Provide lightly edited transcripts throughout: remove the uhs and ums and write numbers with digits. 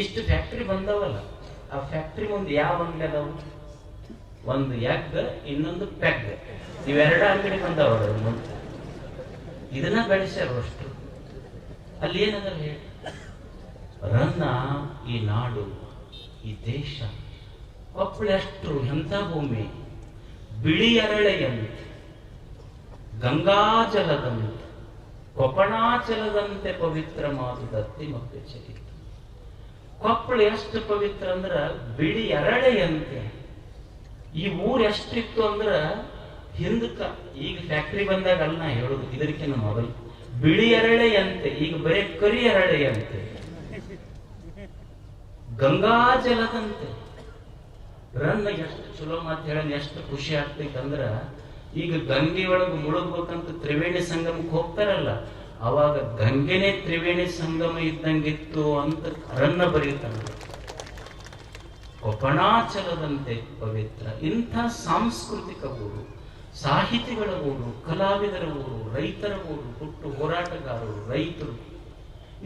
ಇಷ್ಟು ಫ್ಯಾಕ್ಟ್ರಿ ಬಂದವಲ್ಲ, ಆ ಫ್ಯಾಕ್ಟ್ರಿ ಮುಂದೆ ಯಾವ ಅಂಗಡಿ ಅದಾವು? ಒಂದು ಎಗ್, ಇನ್ನೊಂದು ಪೆಗ್, ಇವೆರಡು ಅಂಗಡಿ ಬಂದವ ಮುಂದೆ. ಇದನ್ನ ಬೆಳೆಸ್ಯಾರ ಅಷ್ಟು. ಅಲ್ಲಿ ಏನದ ಹೇಳಿ, ರನ್ನ ಈ ನಾಡು, ಈ ದೇಶ, ಕೊಪ್ಪಳಷ್ಟು ಎಂಥ ಭೂಮಿ, ಬಿಳಿ ಅರಳೆಯಂತೆ, ಗಂಗಾಜಲದಂತೆ, ಕೊಪಣಾಚಲದಂತೆ ಪವಿತ್ರ ಮಾದುದತ್ತಿ ಮಕ್ಕಳ ಚರಿತ. ಕೊಪ್ಪಳ ಎಷ್ಟು ಪವಿತ್ರ ಅಂದ್ರ ಬಿಳಿ ಅರಳೆಯಂತೆ. ಈ ಊರು ಎಷ್ಟಿತ್ತು ಅಂದ್ರ ಹಿಂದಕ್ಕ, ಈಗ ಫ್ಯಾಕ್ಟ್ರಿ ಬಂದಾಗ ಅಲ್ಲ ನಾ ಹೇಳುದು, ಇದಕ್ಕಿಂತ ಮೊದಲು ಬಿಳಿ ಅರಳೆಯಂತೆ, ಈಗ ಬರೀ ಕರಿ ಅರಳೆಯಂತೆ, ಗಂಗಾಜಲದಂತೆ. ರನ್ನ ಎಷ್ಟು ಚಲೋ ಮಾತು ಹೇಳ, ಎಷ್ಟು ಖುಷಿ ಆಗ್ತೈತಂದ್ರ, ಈಗ ಗಂಗೆ ಒಳಗೆ ಮುಳುಗ್ಬೇಕಂತ ತ್ರಿವೇಣಿ ಸಂಗಮಕ್ಕೆ ಹೋಗ್ತಾರಲ್ಲ, ಅವಾಗ ಗಂಗೆನೇ ತ್ರಿವೇಣಿ ಸಂಗಮ ಇದ್ದಂಗಿತ್ತು ಅಂತ ರನ್ನ ಬರೀತಾನೆ. ಕೊಪಣಾಚಲದಂತೆ ಪವಿತ್ರ. ಇಂಥ ಸಾಂಸ್ಕೃತಿಕ ಊರು, ಸಾಹಿತಿಗಳ ಊರು, ಕಲಾವಿದರ ಊರು, ರೈತರ ಊರು, ಹುಟ್ಟು ಹೋರಾಟಗಾರರು, ರೈತರು.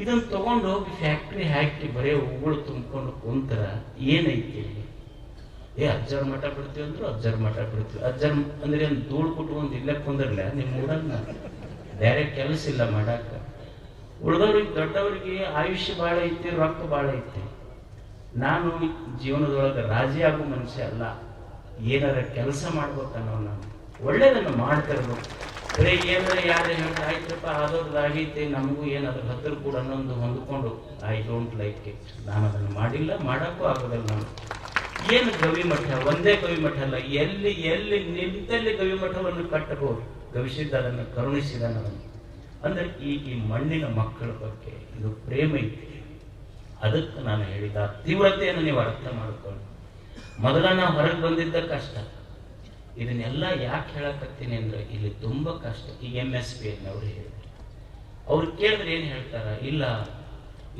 ಇದನ್ನು ತಗೊಂಡು ಹೋಗಿ ಫ್ಯಾಕ್ಟ್ರಿ ಹಾಕಿ ಬರೀ ಹೂಗಳು ತುಂಬಿಕೊಂಡು ಕುಂತರ ಏನೈತಿ? ಅಜ್ಜರ ಮಠ ಬಿಡ್ತೀವಿ ಅಂದ್ರು ಅಜ್ಜರ ಮಠ ಬಿಡ್ತೀವಿ. ಅಜ್ಜರ ಅಂದ್ರೆ ಒಂದು ಧೂಳು ಕೊಟ್ಟು ಒಂದು ಇಲ್ಲೇ ಕುಂದಿರ್ಲ ನಿಮ್ಮ ಊರನ್ನ, ಬೇರೆ ಕೆಲಸ ಇಲ್ಲ ಮಾಡಾಕ. ಉಳಿದವ್ರಿಗೆ ದೊಡ್ಡವರಿಗೆ ಆಯುಷ್ಯ ಬಾಳ ಐತಿ, ರೊಕ್ಕ ಬಾಳ ಐತಿ. ನಾನು ಜೀವನದೊಳಗೆ ರಾಜಿ ಆಗೋ ಮನುಷ್ಯ ಅಲ್ಲ, ಏನಾರ ಕೆಲಸ ಮಾಡ್ಬೇಕನ್ನೋ, ನಾನು ಒಳ್ಳೇದನ್ನು ಮಾಡ್ತಿರ್ಬೇಕು. ಬರೀ ಏನಾರ ಯಾರು ಹೇಳ್ತಾ ಆಯ್ತಪ್ಪ ಆದೋದು ಆಗೈತಿ, ನಮಗೂ ಏನಾದ್ರು ಹತ್ರ ಕೂಡ ಅನ್ನೊಂದು ಹೊಂದ್ಕೊಂಡು ಐ ಡೋಂಟ್ ಲೈಕ್ ಇಟ್, ನಾನು ಅದನ್ನು ಮಾಡಿಲ್ಲ, ಮಾಡಕ್ಕೂ ಆಗೋದಿಲ್ಲ. ನಾನು ಏನು ಗವಿಮಠ, ಒಂದೇ ಗವಿಮಠ ಅಲ್ಲ, ಎಲ್ಲಿ ಎಲ್ಲಿ ನಿಂತಲ್ಲಿ ಗವಿಮಠವನ್ನು ಕಟ್ಟಬಹುದು. ಗವಿಸಿದ್ದ ಅದನ್ನು ಕರುಣಿಸಿದ ಅಂದ್ರೆ ಈ ಮಣ್ಣಿನ ಮಕ್ಕಳ ಬಗ್ಗೆ ಇದು ಪ್ರೇಮ ಐತಿ. ಅದಕ್ಕೆ ನಾನು ಹೇಳಿದ ತೀವ್ರತೆಯನ್ನು ನೀವು ಅರ್ಥ ಮಾಡ್ಕೊಂಡು. ಮೊದಲ ನಾವು ಹೊರಗೆ ಬಂದಿದ್ದ ಕಷ್ಟ, ಇದನ್ನೆಲ್ಲ ಯಾಕೆ ಹೇಳಕತ್ತೀನಿ ಅಂದ್ರೆ ಇಲ್ಲಿ ತುಂಬಾ ಕಷ್ಟ. ಈಗ MSP ಅವ್ರು ಹೇಳಿದ್ರು, ಅವ್ರು ಕೇಳಿದ್ರೆ ಏನ್ ಹೇಳ್ತಾರ, ಇಲ್ಲ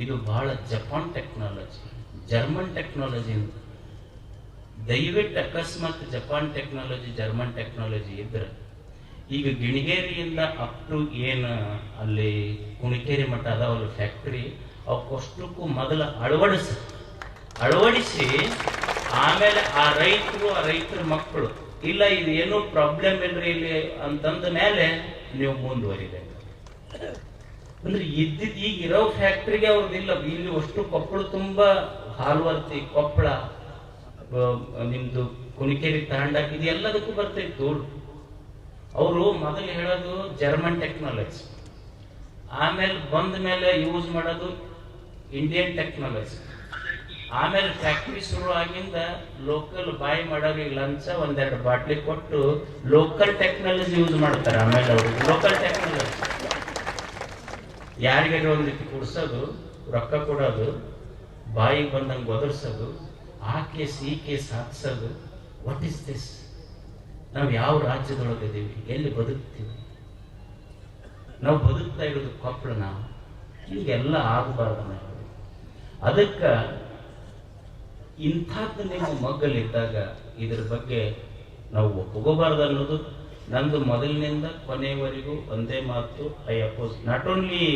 ಇದು ಬಹಳ ಜಪಾನ್ ಟೆಕ್ನಾಲಜಿ, ಜರ್ಮನ್ ಟೆಕ್ನಾಲಜಿ ಅಂತ. ದಯವಿಟ್ಟು ಅಕಸ್ಮಾತ್ ಜಪಾನ್ ಟೆಕ್ನಾಲಜಿ, ಜರ್ಮನ್ ಟೆಕ್ನಾಲಜಿ ಇದ್ರೆ ಈಗ ಗಿಣಿಗೇರಿಯಿಂದ ಅಪ್ ಟು ಏನು ಅಲ್ಲಿ ಕುಣಿಕೇರಿ ಮಠ ಅದಾವಲ್ಲ ಫ್ಯಾಕ್ಟ್ರಿ, ಅವಕ್ಕಷ್ಟಕ್ಕೂ ಮೊದಲ ಅಳವಡಿಸಿ ಆಮೇಲೆ ಆ ರೈತರ ಮಕ್ಕಳು ಇಲ್ಲ ಇದು ಏನೂ ಪ್ರಾಬ್ಲಮ್ ಇಲ್ರಿ ಇಲ್ಲಿ ಅಂತಂದ ಮೇಲೆ ನೀವು ಮುಂದುವರಿಬೇಕು. ಅಂದ್ರೆ ಇದ್ದಿದ್ ಈಗ ಇರೋ ಫ್ಯಾಕ್ಟ್ರಿಗೆ ಅವ್ರದ್ದಿಲ್ಲ. ಇಲ್ಲಿ ಅಷ್ಟು ಕೊಪ್ಪಳ ತುಂಬಾ ಹಾಲ್ವರ್ತಿ, ಕೊಪ್ಪಳ, ನಿಮ್ದು ಕುಣಿಕೇರಿ ತಾಂಡಾಕ್, ಇದು ಎಲ್ಲದಕ್ಕೂ ಬರ್ತೈತು. ಅವರು ಮೊದಲು ಹೇಳೋದು ಜರ್ಮನ್ ಟೆಕ್ನಾಲಜಿ, ಆಮೇಲೆ ಬಂದ ಮೇಲೆ ಯೂಸ್ ಮಾಡೋದು ಇಂಡಿಯನ್ ಟೆಕ್ನಾಲಜಿ, ಆಮೇಲೆ ಫ್ಯಾಕ್ಟ್ರಿ ಶುರು ಆಗಿಂದ ಲೋಕಲ್ ಬಾಯ್ ಮಾಡೋರಿಗೆ ಲಂಚ ಒಂದೆರಡು ಬಾಟ್ಲಿ ಕೊಟ್ಟು ಲೋಕಲ್ ಟೆಕ್ನಾಲಜಿ ಯೂಸ್ ಮಾಡ್ತಾರೆ. ಆಮೇಲೆ ಅವರು ಲೋಕಲ್ ಟೆಕ್ನಾಲಜಿ ಯಾರಿಗಾರ ಒಂದ್ ರೀತಿ ಕುಡ್ಸೋದು, ರೊಕ್ಕ ಕೊಡೋದು, ಬಾಯಿಗೆ ಬಂದಂಗೆ ಒದರ್ಸೋದು, ಆ ಕೇಸ್ ಈ ಕೇಸ್ ಹಾಕ್ಸೋದು. What is this? ನಾವು ಯಾವ ರಾಜ್ಯದೊಳಗಿದ್ದೀವಿ? ಎಲ್ಲಿ ಬದುಕ್ತೀವಿ? ನಾವು ಬದುಕ್ತಾ ಇರೋದು ಕೊಪ್ಪಳ. ನಾವು ಹೀಗೆಲ್ಲ ಆಗಬಾರ್ದು. ಅದಕ್ಕೆ ಇಂಥದ್ದು ನಿಮ್ಮ ಮಗ್ಗಲಿದ್ದಾಗ ಇದ್ರ ಬಗ್ಗೆ ನಾವು ಒಪ್ಕೋಬಾರ್ದು ಅನ್ನೋದು ನಂದು ಮೊದಲಿನಿಂದ ಕೊನೆಯವರೆಗೂ ಒಂದೇ ಮಾತು. ಐ ಅಪೋಸ್ ನಾಟ್ ಓನ್ಲಿ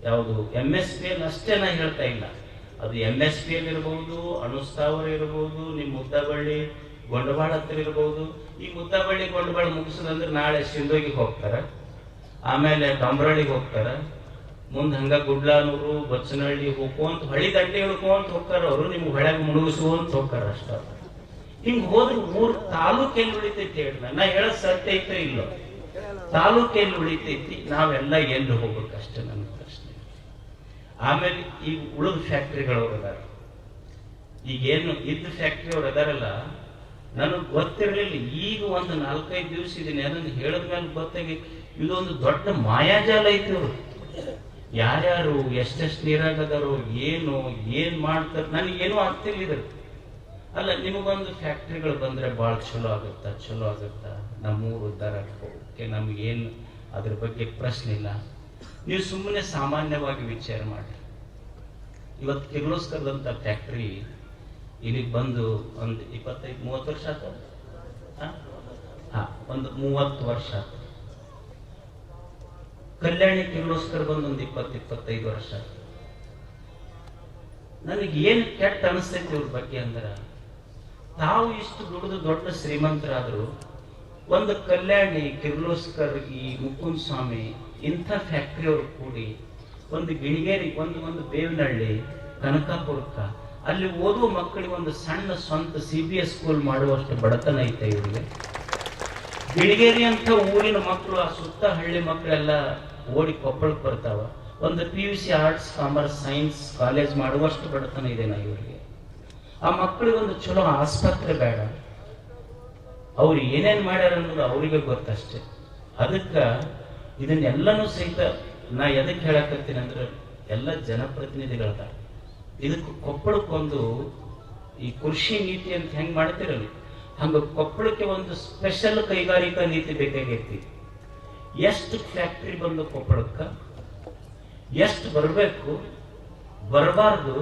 ಯಾವುದು MSP ಅಷ್ಟೇ ನಾ ಹೇಳ್ತಾ ಇಲ್ಲ, ಅದು MSP ಇರ್ಬೋದು, ಅಣುಸ್ಥಾವರ ಇರ್ಬೋದು, ನಿಮ್ಮ ಮುದ್ದಬಳ್ಳಿ ಗೊಂಡಬಾಳ ಹತ್ತಿರ ಇರ್ಬೋದು. ಈ ಮುದ್ದಬಳ್ಳಿ ಗೊಂಡಬಾಳ ಮುಗಿಸೋದಂದ್ರೆ ನಾಳೆ ಶಿಂದೋಗಿಗೆ ಹೋಗ್ತಾರ, ಆಮೇಲೆ ಡಂಬ್ರಳ್ಳಿಗೆ ಹೋಗ್ತಾರ, ಮುಂದೆ ಹಂಗ ಗುಡ್ಲಾನೂರು, ಬಚ್ಚನಹಳ್ಳಿ ಹೋಗ್ಕೊಂತ ಹೊಳಿ ದಂಡೆ ಹಿಡ್ಕೊಂತ ಹೋಗ್ತಾರ. ಅವರು ನಿಮ್ಗೆ ಹೊಳೆಗೆ ಮುಳುಗಿಸುವಂತ ಹೋಗ್ತಾರ ಅಷ್ಟ. ಹಿಂಗ್ ಹೋದ್ರೆ 3 ತಾಲೂಕೆಲ್ಲಿ ಉಳಿತೈತಿ ಹೇಳಿ, ನಾ ಹೇಳೋದ್ ಸತ್ಯ ಐತೋ ಇಲ್ಲೋ? ತಾಲೂಕೆಲ್ಲಿ ಉಳಿತೈತಿ, ನಾವೆಲ್ಲ ಎಲ್ಲಿ ಹೋಗ್ಬೇಕಷ್ಟೇ ನನ್ನ ಪ್ರಶ್ನೆ. ಆಮೇಲೆ ಈಗ ಉಳಿದ ಫ್ಯಾಕ್ಟ್ರಿಗಳವ್ರು ಅದಾರ, ಈಗೇನು ಇದ್ದ ಫ್ಯಾಕ್ಟ್ರಿ ಅವ್ರು ಅದಾರಲ್ಲ, ನನಗೆ ಗೊತ್ತಿರಲಿಲ್ಲ. ಈಗ ಒಂದು 4-5 ದಿವಸ ಇದೀನಿ, ಅದನ್ನು ಹೇಳಿದ್ಮೇಲೆ ಗೊತ್ತಾಗಿ ಇದೊಂದು ದೊಡ್ಡ ಮಾಯಾಜಾಲ ಐತಿ. ಅವರು ಯಾರ್ಯಾರು ಎಷ್ಟೆಷ್ಟು ನೀರಾಗದಾರೋ, ಏನ್ ಮಾಡ್ತಾರೆ, ನನಗೇನು ಆಗ್ತಿರ್ಲಿದ್ರು. ಅಲ್ಲ, ನಿಮಗೊಂದು ಫ್ಯಾಕ್ಟ್ರಿಗಳು ಬಂದ್ರೆ ಬಹಳ ಚಲೋ ಆಗುತ್ತಾ, ನಮ್ಮೂರು ಉದ್ಧಾರ ಹೋಗಕ್ಕೆ ನಮ್ಗೇನು ಅದ್ರ ಬಗ್ಗೆ ಪ್ರಶ್ನೆ ಇಲ್ಲ. ನೀವು ಸುಮ್ಮನೆ ಸಾಮಾನ್ಯವಾಗಿ ವಿಚಾರ ಮಾಡಿ. ಇವತ್ತು ಕಿರ್ಲೋಸ್ಕರದಂತ ಫ್ಯಾಕ್ಟ್ರಿ ಇಲ್ಲಿಗೆ ಬಂದು ಒಂದು 25-30 ವರ್ಷ ಆತ. ಒಂದು 30 ವರ್ಷ ಆತ. ಕಲ್ಯಾಣಿ ಕಿರ್ಲೋಸ್ಕರ್ ಬಂದು ಒಂದು 20-25 ವರ್ಷ. ನನಗೆ ಏನು ಕೆಟ್ಟ ಅನಿಸ್ತೈತಿ ಇವ್ರ ಬಗ್ಗೆ ಅಂದ್ರೆ, ತಾವು ಇಷ್ಟು ದುಡಿದು ದೊಡ್ಡ ಶ್ರೀಮಂತರಾದ್ರು ಒಂದು ಕಲ್ಯಾಣಿ, ಕಿರ್ಲೋಸ್ಕರ್, ಈ ಮುಕುಂದ ಸ್ವಾಮಿ ಇಂಥ ಫ್ಯಾಕ್ಟ್ರಿ ಅವರು ಕೂಡಿ ಒಂದು ಗಿಣಿಗೇರಿ, ಒಂದು ಬೇವನಹಳ್ಳಿ, ಕನಕಾಪುರಕ್ಕ ಅಲ್ಲಿ ಓದುವ ಮಕ್ಕಳಿಗೆ ಒಂದು ಸಣ್ಣ ಸ್ವಂತ CBS ಸ್ಕೂಲ್ ಮಾಡುವಷ್ಟು ಬಡತನ ಐತೆ ಇವರಿಗೆ. ಗಿಣಿಗೇರಿ ಅಂತ ಊರಿನ ಮಕ್ಕಳು, ಆ ಸುತ್ತ ಹಳ್ಳಿ ಮಕ್ಕಳೆಲ್ಲ ಓಡಿ ಕೊಪ್ಪಳಕ್ಕೆ ಬರ್ತಾವ. ಒಂದು PUC arts, commerce, science college ಮಾಡುವಷ್ಟು ಬಡತನ ಇದೆನಾ ಇವರಿಗೆ? ಆ ಮಕ್ಕಳಿಗೆ ಒಂದು ಚಲೋ ಆಸ್ಪತ್ರೆ ಬೇಡ. ಅವ್ರು ಏನೇನ್ ಮಾಡ್ಯಾರ ಅನ್ನೋದು ಅವರಿಗೆ ಗೊತ್ತಷ್ಟೇ. ಅದಕ್ಕ ಇದನ್ನೆಲ್ಲನೂ ಸಹಿತ ನಾ ಎದಕ್ಕೆ ಹೇಳಕತ್ತೀನಿ ಅಂದ್ರೆ, ಎಲ್ಲ ಜನಪ್ರತಿನಿಧಿಗಳದ ಇದಕ್ಕೆ ಕೊಪ್ಪಳಕ್ಕೊಂದು ಈ ಕೃಷಿ ನೀತಿ ಅಂತ ಹೆಂಗ್ ಮಾಡ್ತಿರಲ್ಲ, ಹಂಗ ಕೊಪ್ಪಳಕ್ಕೆ ಒಂದು ಸ್ಪೆಷಲ್ ಕೈಗಾರಿಕಾ ನೀತಿ ಬೇಕಾಗೈತಿ. ಎಷ್ಟು ಫ್ಯಾಕ್ಟ್ರಿ ಬಂದು ಕೊಪ್ಪಳಕ್ಕ, ಎಷ್ಟು ಬರಬೇಕು, ಬರಬಾರ್ದು,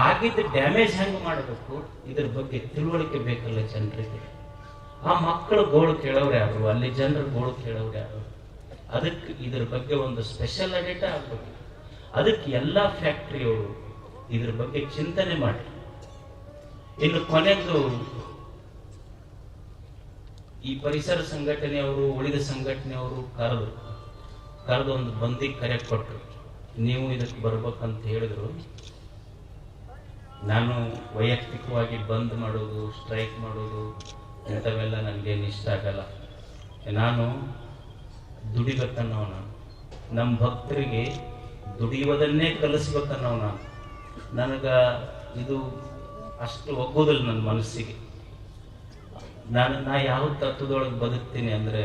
ಆಗಿದ್ದ ಡ್ಯಾಮೇಜ್ ಹೆಂಗ್ ಮಾಡಬೇಕು, ಇದ್ರ ಬಗ್ಗೆ ತಿಳುವಳಿಕೆ ಬೇಕಲ್ಲ ಜನರಿಗೆ. ಆ ಮಕ್ಕಳು ಗೋಳು ಕೇಳೋರು ಯಾರು, ಅಲ್ಲಿ ಜನರು ಗೋಳು ಕೇಳೋರು ಯಾರು? ಅದಕ್ಕೆ ಇದ್ರ ಬಗ್ಗೆ ಒಂದು ಸ್ಪೆಷಲ್ ಅಡಿಟ್ ಆಗ್ಬೇಕು. ಅದಕ್ಕೆ ಎಲ್ಲಾ ಫ್ಯಾಕ್ಟ್ರಿಯವರು ಇದ್ರ ಬಗ್ಗೆ ಚಿಂತನೆ ಮಾಡಿ. ಇನ್ನು ಕೊನೆಗೂ ಈ ಪರಿಸರ ಸಂಘಟನೆಯವರು, ಉಳಿದ ಸಂಘಟನೆಯವರು ಕರೆದು ಒಂದು ಬಂದಿಗೆ ಕರೆ ಕೊಟ್ಟರು, ನೀವು ಇದಕ್ಕೆ ಬರ್ಬೇಕಂತ ಹೇಳಿದ್ರು. ನಾನು ವೈಯಕ್ತಿಕವಾಗಿ ಬಂದ್ ಮಾಡೋದು, ಸ್ಟ್ರೈಕ್ ಮಾಡೋದು ಇಂಥವೆಲ್ಲ ನನಗೇನು ಇಷ್ಟ ಆಗಲ್ಲ. ನಾನು ದುಡಿಬೇಕನ್ನೋ, ನಮ್ಮ ಭಕ್ತರಿಗೆ ದುಡಿಯೋದನ್ನೇ ಕಲಿಸ್ಬೇಕನ್ನೋ ನನಗ ಇದು ಅಷ್ಟು ಒಗ್ಗೋದಿಲ್ಲ ನನ್ನ ಮನಸ್ಸಿಗೆ. ನಾ ಯಾವ ತತ್ವದೊಳಗೆ ಬದುಕ್ತೀನಿ ಅಂದ್ರೆ,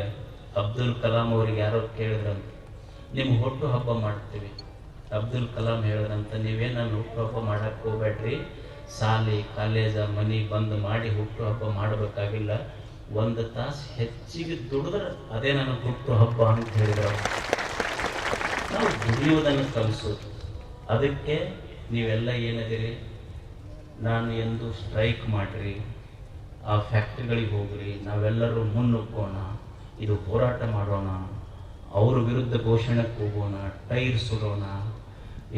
ಅಬ್ದುಲ್ ಕಲಾಂ ಅವ್ರಿಗೆ ಯಾರೋ ಕೇಳಿದ್ರಂತ, ನಿಮ್ಮ ಹುಟ್ಟು ಹಬ್ಬ ಮಾಡ್ತೀವಿ. ಅಬ್ದುಲ್ ಕಲಾಂ ಹೇಳಿದ್ರಂತ, ನೀವೇನು ಹುಟ್ಟು ಹಬ್ಬ ಮಾಡಕ್ ಹೋಗ್ಬೇಡ್ರಿ, ಶಾಲೆ ಕಾಲೇಜ ಮನಿ ಬಂದ್ ಮಾಡಿ ಹುಟ್ಟು ಹಬ್ಬ ಮಾಡಬೇಕಾಗಿಲ್ಲ, 1 ತಾಸು ಹೆಚ್ಚಿಗೆ ದುಡಿದ್ರೆ ಅದೇ ನನ್ನ ಹುಟ್ಟು ಹಬ್ಬ ಅಂತ ಹೇಳಿದ್ರು. ನಾವು ದುಡಿಯೋದನ್ನು ಕಲಿಸೋದು. ಅದಕ್ಕೆ ನೀವೆಲ್ಲ ಏನದಿರಿ, ನಾನು ಎಂದು ಸ್ಟ್ರೈಕ್ ಮಾಡ್ರಿ, ಆ ಫ್ಯಾಕ್ಟ್ರಿಗಳಿಗೆ ಹೋಗ್ರಿ, ನಾವೆಲ್ಲರೂ ಮುನ್ನುಗ್ಗೋಣ, ಇದು ಹೋರಾಟ ಮಾಡೋಣ, ಅವ್ರ ವಿರುದ್ಧ ಘೋಷಣೆಗೆ ಹೋಗೋಣ, ಟೈರ್ ಸುಡೋಣ,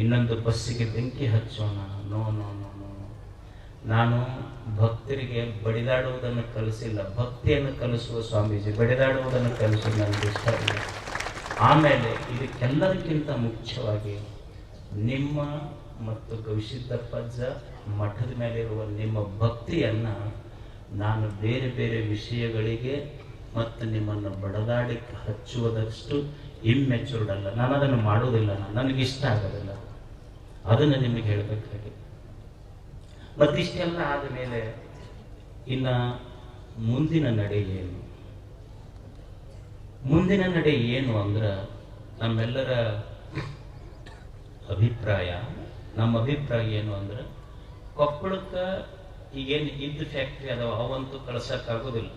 ಇನ್ನೊಂದು ಬಸ್ಸಿಗೆ ಬೆಂಕಿ ಹಚ್ಚೋಣ. No no no no. ನಾನು ಭಕ್ತರಿಗೆ ಬಡಿದಾಡುವುದನ್ನು ಕಲಿಸಿಲ್ಲ, ಭಕ್ತಿಯನ್ನು ಕಲಿಸುವ ಸ್ವಾಮೀಜಿ. ಬಡಿದಾಡುವುದನ್ನು ಕಲಿಸೋದು ನನಗೆ ಇಷ್ಟ ಇಲ್ಲ. ಆಮೇಲೆ ಇದಕ್ಕೆಲ್ಲದಕ್ಕಿಂತ ಮುಖ್ಯವಾಗಿ ನಿಮ್ಮ ಮತ್ತು ಗವಿಸಿದ್ದಪ್ಪಜ್ಜ ಮಠದ ಮೇಲಿರುವ ನಿಮ್ಮ ಭಕ್ತಿಯನ್ನ ನಾನು ಬೇರೆ ಬೇರೆ ವಿಷಯಗಳಿಗೆ ಮತ್ತು ನಿಮ್ಮನ್ನು ಬಡದಾಡಿ ಹಚ್ಚುವುದಷ್ಟು ಇಮ್ಮೆಚೂರ್ಡ್ ಅಲ್ಲ. ನಾನು ಅದನ್ನು ಮಾಡುವುದಿಲ್ಲ, ನನಗಿಷ್ಟ ಆಗೋದಿಲ್ಲ. ಅದನ್ನು ನಿಮಗೆ ಹೇಳಬೇಕಾಗಿದೆ. ಮತ್ತಿಷ್ಟೆಲ್ಲ ಆದಮೇಲೆ ಇನ್ನ ಮುಂದಿನ ನಡೆ ಏನು? ಮುಂದಿನ ನಡೆ ಏನು ಅಂದ್ರೆ, ನಮ್ಮೆಲ್ಲರ ಅಭಿಪ್ರಾಯ, ನಮ್ಮ ಅಭಿಪ್ರಾಯ ಏನು ಅಂದ್ರೆ, ಕೊಪ್ಪಳಕ್ಕೆ ಈಗೇನು ಇದ್ದ ಫ್ಯಾಕ್ಟ್ರಿ ಅದಾವ ಅವಂತೂ ಕಳ್ಸಕ್ಕಾಗೋದಿಲ್ಲ.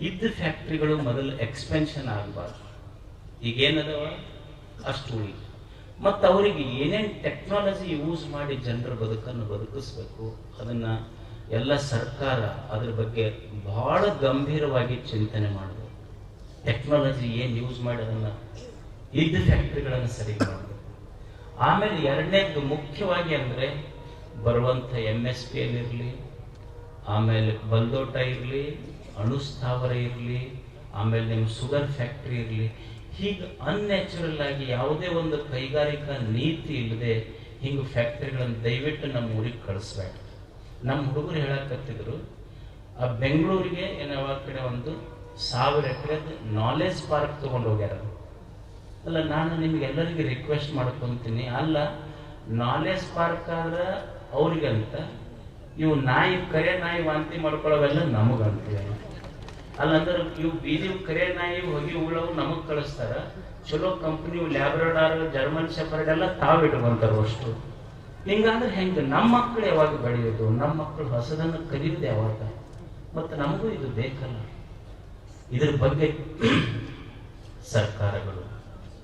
ಇದ್ದ ಫ್ಯಾಕ್ಟ್ರಿಗಳು ಮೊದಲು ಎಕ್ಸ್ಪೆನ್ಷನ್ ಆಗಬಾರ್ದು. ಈಗೇನದವ ಅಷ್ಟು ಉಳಿ. ಮತ್ತು ಅವರಿಗೆ ಏನೇನು ಟೆಕ್ನಾಲಜಿ ಯೂಸ್ ಮಾಡಿ ಜನರ ಬದುಕನ್ನು ಬದುಕಿಸ್ಬೇಕು, ಅದನ್ನ ಎಲ್ಲ ಸರ್ಕಾರ ಅದ್ರ ಬಗ್ಗೆ ಬಹಳ ಗಂಭೀರವಾಗಿ ಚಿಂತನೆ ಮಾಡಬೇಕು. ಟೆಕ್ನಾಲಜಿ ಏನು ಯೂಸ್ ಮಾಡಿ ಅದನ್ನ ಇದ್ದ ಫ್ಯಾಕ್ಟ್ರಿಗಳನ್ನು ಸರಿ ಮಾಡಬೇಕು. ಆಮೇಲೆ ಎರಡನೇದು ಮುಖ್ಯವಾಗಿ ಅಂದ್ರೆ, ಬರುವಂಥ MSP ಇರಲಿ, ಆಮೇಲೆ ಬಲ್ದೋಟ ಇರಲಿ, ಅಣುಸ್ಥಾವರ ಇರಲಿ, ಆಮೇಲೆ ನಿಮ್ಮ ಶುಗರ್ ಫ್ಯಾಕ್ಟ್ರಿ ಇರಲಿ, ಹೀಗೆ ಅನ್ಯಾಚುರಲ್ ಆಗಿ ಯಾವುದೇ ಒಂದು ಕೈಗಾರಿಕಾ ನೀತಿ ಇಲ್ಲದೆ ಹಿಂಗೆ ಫ್ಯಾಕ್ಟ್ರಿಗಳನ್ನು ದಯವಿಟ್ಟು ನಮ್ಮ ಊರಿಗೆ ಕಳಿಸ್ಬೇಡ. ನಮ್ಮ ಹುಡುಗರು ಹೇಳಕತ್ತಿದ್ರು, ಆ ಬೆಂಗಳೂರಿಗೆ ಏನೋ ಕಡೆ ಒಂದು 1000 ಎಕರೆದ ನಾಲೆಜ್ ಪಾರ್ಕ್ ತಗೊಂಡು ಹೋಗ್ಯಾರ. ಅಲ್ಲ, ನಾನು ನಿಮ್ಗೆಲ್ಲರಿಗೆ ರಿಕ್ವೆಸ್ಟ್ ಮಾಡ್ಕೊಂತೀನಿ, ಅಲ್ಲ ನಾಲೆಜ್ ಪಾರ್ಕ್ ಆದ್ರೆ ಅವ್ರಿಗಂತ, ಇವು ನಾಯಿ ಕರೆ ನಾಯಿ ವಾಂತಿ ಮಾಡ್ಕೊಳ್ಳೋವೆಲ್ಲ ನಮಗಂತೀವಿ. ಅಲ್ಲಂದ್ರೆ ಇವು ಬೀದಿ ಕರೆ ನಾಯಿ ಹೋಗಿ ಉಳವು ನಮಗ್ ಕಳಿಸ್ತಾರ. ಚಲೋ ಕಂಪ್ನಿ ಲ್ಯಾಬ್ರಡಾರ್, ಜರ್ಮನ್ ಶೆಪರ್ಡ್ ಎಲ್ಲ ತಾವು ಇಟ್ಕೊಂತಾರ ಅಷ್ಟು. ಹಿಂಗಂದ್ರೆ ಹೆಂಗ? ನಮ್ಮ ಮಕ್ಕಳು ಯಾವಾಗ ಬೆಳೆಯೋದು? ನಮ್ಮ ಮಕ್ಕಳು ಹೊಸದನ್ನು ಕಲಿಯೋದು ಯಾವಾಗ? ಮತ್ತು ನಮಗೂ ಇದು ಬೇಕಲ್ಲ. ಇದ್ರ ಬಗ್ಗೆ ಸರ್ಕಾರಗಳು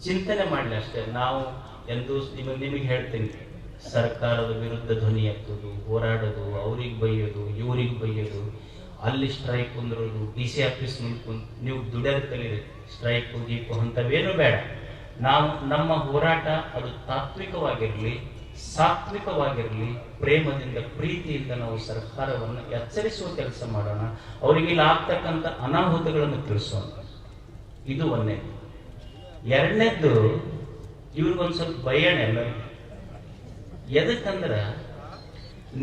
ಚಿಂತನೆ ಮಾಡಲಿ ಅಷ್ಟೇ. ನಾವು ಎಂದು ನಿಮಗೆ ಹೇಳ್ತೀನಿ, ಸರ್ಕಾರದ ವಿರುದ್ಧ ಧ್ವನಿ ಎತ್ತೋದು, ಹೋರಾಡೋದು, ಅವ್ರಿಗೆ ಬೈಯೋದು, ಇವ್ರಿಗೆ ಬೈಯೋದು, ಅಲ್ಲಿ ಸ್ಟ್ರೈಕ್ ಕುಂದ್ರೋದು, DC ಆಫೀಸ್ ಮುಂದೆ ನೀವು ದುಡಿಯೋದು ಕಲೀರಿ, ಸ್ಟ್ರೈಕ್ ಗೀಕು ಅಂಥವೇನು ಬೇಡ. ನಾವು ನಮ್ಮ ಹೋರಾಟ ಅದು ತಾತ್ವಿಕವಾಗಿರಲಿ, ಸಾತ್ವಿಕವಾಗಿರಲಿ, ಪ್ರೇಮದಿಂದ ಪ್ರೀತಿಯಿಂದ ನಾವು ಸರ್ಕಾರವನ್ನು ಎಚ್ಚರಿಸುವ ಕೆಲಸ ಮಾಡೋಣ, ಅವರಿಗೆ ಇಲ್ಲಿ ಆಗ್ತಕ್ಕಂಥ ಅನಾಹುತಗಳನ್ನು ತಿಳಿಸೋಣ. ಇದು ಒಂದನೇದು. ಎರಡನೇದ್ದು, ಇವ್ರಿಗೊಂದು ಸ್ವಲ್ಪ ಭಯಣ ಎಲ್ಲ. ಎದಕ್ಕಂದ್ರೆ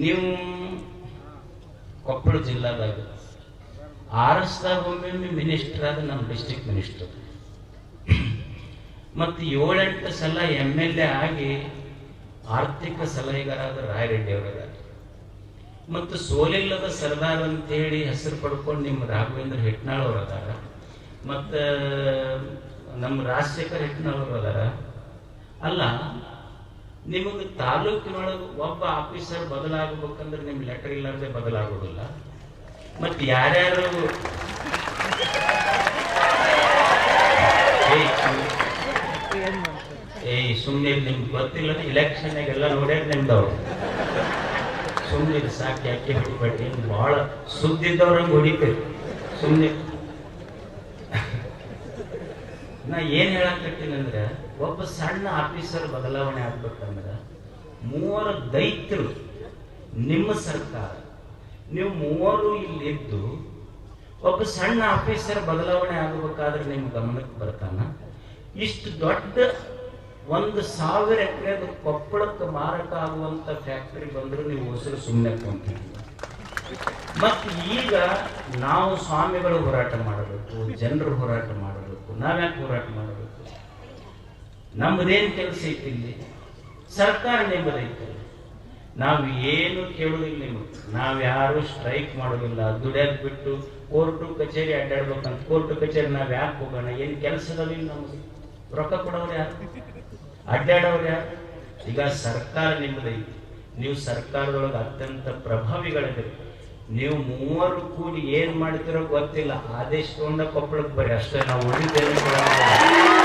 ನೀವು ಕೊಪ್ಪಳ ಜಿಲ್ಲಾದಾಗ ಆರ್ಎಸ್ದಾಗ ಒಮ್ಮೆ ಮಿನಿಸ್ಟರ್ ಆದ ನಮ್ಮ ಡಿಸ್ಟ್ರಿಕ್ಟ್ ಮಿನಿಸ್ಟರ್, ಮತ್ತು 7-8 ಸಲ MLA ಆಗಿ ಆರ್ಥಿಕ ಸಲಹೆಗಾರಾದ ರಾಯರೆಡ್ಡಿ ಅವರಿದ್ದಾರೆ, ಮತ್ತು ಸೋಲಿಲ್ಲದ ಸರ್ದಾರ್ ಅಂತೇಳಿ ಹೆಸರು ಪಡ್ಕೊಂಡು ನಿಮ್ಮ ರಾಘವೇಂದ್ರ ಹಿಟ್ನಾಳ್ ಅವರು ಅದಾರ, ಮತ್ತು ನಮ್ಮ ರಾಜಶೇಖರ್ ಹಿಟ್ನಾಳ್ ಅವರು ಅದಾರ. ಅಲ್ಲ, ನಿಮಗೆ ತಾಲೂಕಿನೊಳಗೆ ಒಬ್ಬ ಆಫೀಸರ್ ಬದಲಾಗಬೇಕಂದ್ರೆ ನಿಮ್ ಲೆಟರ್ ಇಲ್ಲಾರ್ದೆ ಬದಲಾಗೋದಿಲ್ಲ. ಮತ್ತೆ ಯಾರ್ಯಾರು ಸುಮ್ಮನೆ ನಿಮ್ಗೆ ಗೊತ್ತಿಲ್ಲ, ಇಲೆಕ್ಷನ್ಗೆಲ್ಲ ನೋಡ್ಯಾರ ನಿಮ್ದವ್ರು. ಸುಮ್ಮನೆ ಸಾಕಿ ಯಾಕೆ ಹೊಡಿಬೇಡಿ, ಬಹಳ ಸುದ್ದಿದ್ದವ್ರಂಗೆ ಹೊಡಿತೀರಿ ಸುಮ್ಮನೆ. ನಾ ಏನ್ ಹೇಳಕತ್ತೀನಿ ಅಂದ್ರೆ, ಒಬ್ಬ ಸಣ್ಣ ಆಫೀಸರ್ ಬದಲಾವಣೆ ಆಗ್ಬೇಕಂದ್ರೆ 3 ದೈತ್ಯರು ನಿಮ್ಮ ಸರ್ಕಾರ, ನೀವು 3 ಇಲ್ಲಿದ್ದು ಒಬ್ಬ ಸಣ್ಣ ಆಫೀಸರ್ ಬದಲಾವಣೆ ಆಗಬೇಕಾದ್ರೆ ನಿಮ್ ಗಮನಕ್ಕೆ ಬರ್ತಾನ. ಇಷ್ಟು ದೊಡ್ಡ 1,000 ಎಕರೆದು ಕೊಪ್ಪಳಕ್ಕೆ ಮಾರಕ ಆಗುವಂತ ಫ್ಯಾಕ್ಟರಿ ಬಂದ್ರು ನೀವು ಉಸಿರು ಸುಮ್ಮನೆ ಕೊಂತೀವಿ. ಮತ್ತು ಈಗ ನಾವು ಸ್ವಾಮಿಗಳು ಹೋರಾಟ ಮಾಡಬೇಕು, ಜನರು ಹೋರಾಟ ಮಾಡಬೇಕು, ನಾವ್ಯಾಕೆ ಹೋರಾಟ ಮಾಡಬೇಕು? ನಮ್ಮದೇನು ಕೆಲಸ ಐತಿ ಇಲ್ಲಿ? ಸರ್ಕಾರ ನಿಮ್ಮದೈತೆ, ನಾವು ಏನು ಕೇಳುವುದಿಲ್ಲ ನಿಮಗೆ. ನಾವ್ಯಾರು ಸ್ಟ್ರೈಕ್ ಮಾಡೋದಿಲ್ಲ, ದುಡಿಯೋದು ಬಿಟ್ಟು ಕೋರ್ಟು ಕಚೇರಿ ಅಡ್ಡಾಡ್ಬೇಕಂತ ಕೋರ್ಟು ಕಚೇರಿ ನಾವ್ ಯಾಕೆ ಹೋಗೋಣ? ಏನ್ ಕೆಲಸದಲ್ಲಿ ನಮಗೆ ರೊಕ್ಕ ಕೊಡೋರು ಯಾರು? ಅಡ್ಡಾಡೋರು ಯಾರು? ಈಗ ಸರ್ಕಾರ ನಿಮ್ಮದೈತಿ, ನೀವು ಸರ್ಕಾರದೊಳಗೆ ಅತ್ಯಂತ ಪ್ರಭಾವಿಗಳಿದ್ದೀರಿ. ನೀವು 3 ಕೂಡಿ ಏನ್ ಮಾಡ್ತಿರೋ ಗೊತ್ತಿಲ್ಲ, ಆದೇಶ ತಗೊಂಡ ಕೊಪ್ಪಳಕ್ಕೆ ಬರ್ರಿ ಅಷ್ಟೇ. ನಾವು ಉಳಿದೇನು